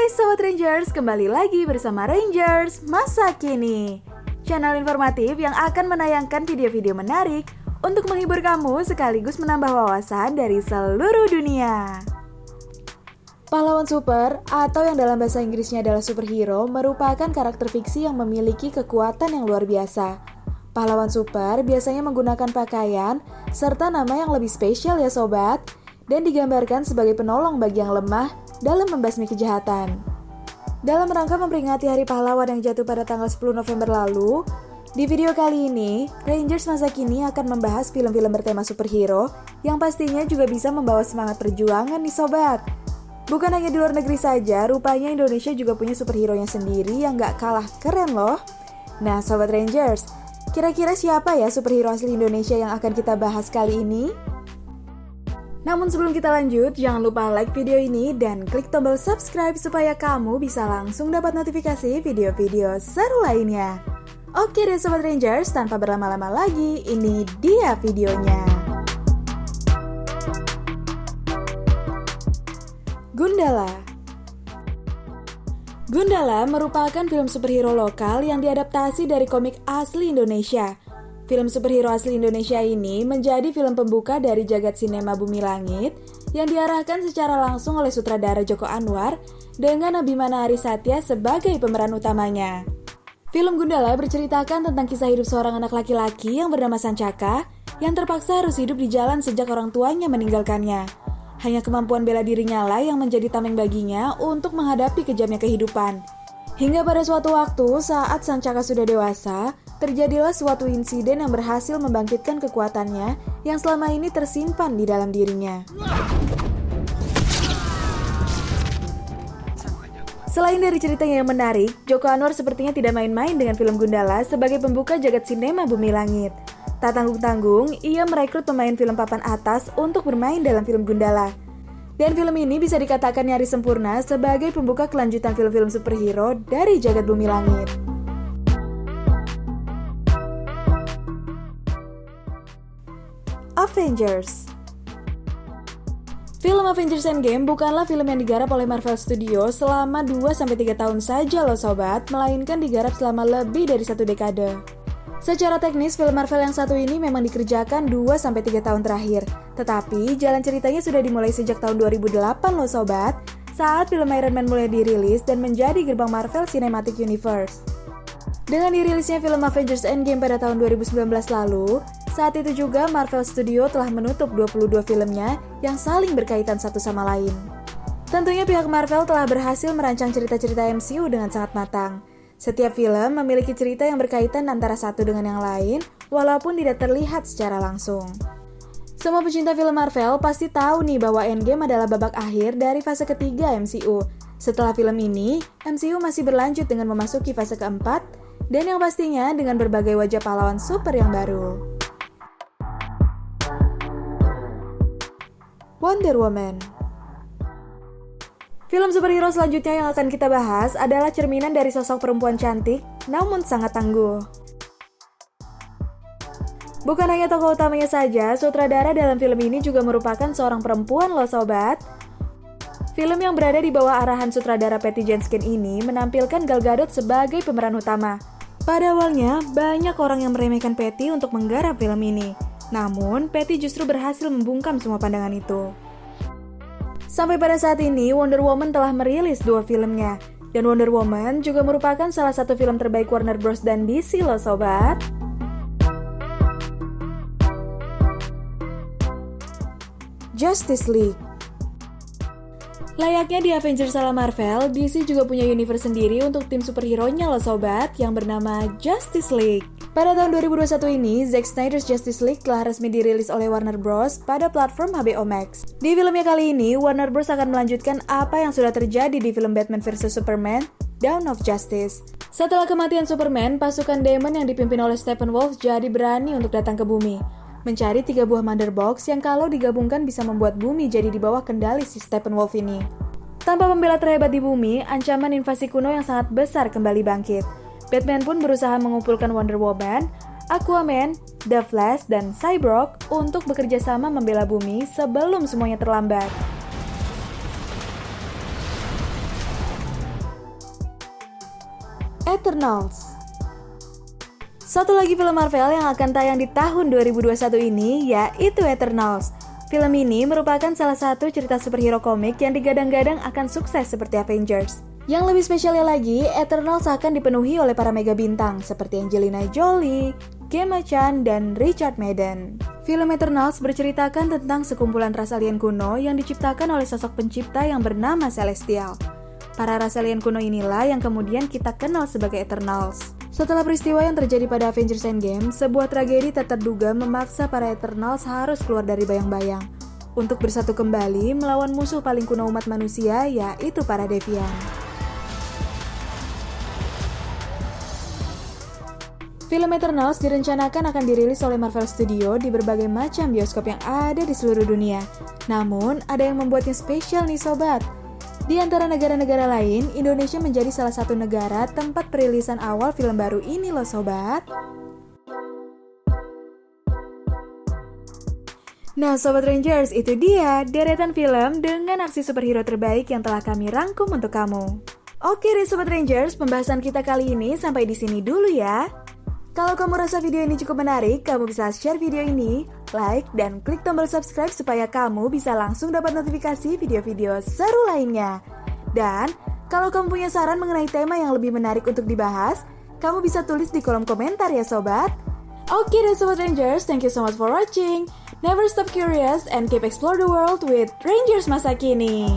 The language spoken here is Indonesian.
Hai Sobat Rangers, kembali lagi bersama Rangers Masa Kini, channel informatif yang akan menayangkan video-video menarik untuk menghibur kamu sekaligus menambah wawasan dari seluruh dunia. Pahlawan super, atau yang dalam bahasa Inggrisnya adalah superhero, merupakan karakter fiksi yang memiliki kekuatan yang luar biasa. Pahlawan super biasanya menggunakan pakaian serta nama yang lebih spesial ya sobat, dan digambarkan sebagai penolong bagi yang lemah dalam membasmi kejahatan. Dalam rangka memperingati Hari Pahlawan yang jatuh pada tanggal 10 November lalu, di video kali ini, Rangers Masa Kini akan membahas film-film bertema superhero yang pastinya juga bisa membawa semangat perjuangan nih sobat. Bukan hanya di luar negeri saja, rupanya Indonesia juga punya superhero-nya sendiri yang gak kalah keren loh. Nah Sobat Rangers, kira-kira siapa ya superhero asli Indonesia yang akan kita bahas kali ini? Namun sebelum kita lanjut, jangan lupa like video ini dan klik tombol subscribe supaya kamu bisa langsung dapat notifikasi video-video seru lainnya. Oke deh Sobat Rangers, tanpa berlama-lama lagi, ini dia videonya. Gundala. Gundala merupakan film superhero lokal yang diadaptasi dari komik asli Indonesia. Film superhero asli Indonesia ini menjadi film pembuka dari jagat sinema Bumi Langit yang diarahkan secara langsung oleh sutradara Joko Anwar dengan Abimana Arisatya sebagai pemeran utamanya. Film Gundala berceritakan tentang kisah hidup seorang anak laki-laki yang bernama Sancaka yang terpaksa harus hidup di jalan sejak orang tuanya meninggalkannya. Hanya kemampuan bela dirinya lah yang menjadi tameng baginya untuk menghadapi kejamnya kehidupan. Hingga pada suatu waktu saat Sancaka sudah dewasa, terjadilah suatu insiden yang berhasil membangkitkan kekuatannya yang selama ini tersimpan di dalam dirinya. Selain dari ceritanya yang menarik, Joko Anwar sepertinya tidak main-main dengan film Gundala sebagai pembuka jagat sinema Bumi Langit. Tak tanggung-tanggung, ia merekrut pemain film papan atas untuk bermain dalam film Gundala. Dan film ini bisa dikatakan nyaris sempurna sebagai pembuka kelanjutan film-film superhero dari jagat Bumi Langit. Avengers. Film Avengers Endgame bukanlah film yang digarap oleh Marvel Studios selama 2-3 tahun saja loh sobat, melainkan digarap selama lebih dari 1 dekade. Secara teknis, film Marvel yang satu ini memang dikerjakan 2-3 tahun terakhir. Tetapi, jalan ceritanya sudah dimulai sejak tahun 2008 loh sobat, saat film Iron Man mulai dirilis dan menjadi gerbang Marvel Cinematic Universe. Dengan dirilisnya film Avengers Endgame pada tahun 2019 lalu, saat itu juga Marvel Studio telah menutup 22 filmnya yang saling berkaitan satu sama lain. Tentunya pihak Marvel telah berhasil merancang cerita-cerita MCU dengan sangat matang. Setiap film memiliki cerita yang berkaitan antara satu dengan yang lain, walaupun tidak terlihat secara langsung. Semua pecinta film Marvel pasti tahu nih bahwa Endgame adalah babak akhir dari fase ketiga MCU. Setelah film ini, MCU masih berlanjut dengan memasuki fase keempat, dan yang pastinya dengan berbagai wajah pahlawan super yang baru. Wonder Woman. Film superhero selanjutnya yang akan kita bahas adalah cerminan dari sosok perempuan cantik, namun sangat tangguh. Bukan hanya tokoh utamanya saja, sutradara dalam film ini juga merupakan seorang perempuan loh sobat. Film yang berada di bawah arahan sutradara Patty Jenkins ini menampilkan Gal Gadot sebagai pemeran utama. Pada awalnya, banyak orang yang meremehkan Patty untuk menggarap film ini. Namun, Patty justru berhasil membungkam semua pandangan itu. Sampai pada saat ini, Wonder Woman telah merilis 2 filmnya. Dan Wonder Woman juga merupakan salah satu film terbaik Warner Bros dan DC loh sobat. Justice League. Layaknya di Avengers ala Marvel, DC juga punya universe sendiri untuk tim superhero-nya loh sobat, yang bernama Justice League. Pada tahun 2021 ini, Zack Snyder's Justice League telah resmi dirilis oleh Warner Bros pada platform HBO Max. Di filmnya kali ini, Warner Bros akan melanjutkan apa yang sudah terjadi di film Batman vs Superman, Dawn of Justice. Setelah kematian Superman, pasukan Demon yang dipimpin oleh Steppenwolf jadi berani untuk datang ke bumi, mencari 3 buah Mother Box yang kalau digabungkan bisa membuat bumi jadi di bawah kendali si Steppenwolf ini. Tanpa pembela terhebat di bumi, ancaman invasi kuno yang sangat besar kembali bangkit. Batman pun berusaha mengumpulkan Wonder Woman, Aquaman, The Flash, dan Cyborg untuk bekerja sama membela bumi sebelum semuanya terlambat. Eternals. Satu lagi film Marvel yang akan tayang di tahun 2021 ini yaitu Eternals. Film ini merupakan salah satu cerita superhero komik yang digadang-gadang akan sukses seperti Avengers. Yang lebih spesialnya lagi, Eternals akan dipenuhi oleh para mega bintang seperti Angelina Jolie, Gemma Chan, dan Richard Madden. Film Eternals berceritakan tentang sekumpulan ras alien kuno yang diciptakan oleh sosok pencipta yang bernama Celestial. Para ras alien kuno inilah yang kemudian kita kenal sebagai Eternals. Setelah peristiwa yang terjadi pada Avengers Endgame, sebuah tragedi tak terduga memaksa para Eternals harus keluar dari bayang-bayang untuk bersatu kembali melawan musuh paling kuno umat manusia, yaitu para Deviant. Film Eternals direncanakan akan dirilis oleh Marvel Studio di berbagai macam bioskop yang ada di seluruh dunia. Namun, ada yang membuatnya spesial nih sobat. Di antara negara-negara lain, Indonesia menjadi salah satu negara tempat perilisan awal film baru ini loh sobat. Nah Sobat Rangers, itu dia deretan film dengan aksi superhero terbaik yang telah kami rangkum untuk kamu. Oke deh Sobat Rangers, pembahasan kita kali ini sampai di sini dulu ya. Kalau kamu rasa video ini cukup menarik, kamu bisa share video ini, like, dan klik tombol subscribe supaya kamu bisa langsung dapat notifikasi video-video seru lainnya. Dan, kalau kamu punya saran mengenai tema yang lebih menarik untuk dibahas, kamu bisa tulis di kolom komentar ya sobat. Oke deh Sobat Rangers, thank you so much for watching. Never stop curious and keep explore the world with Rangers masa kini.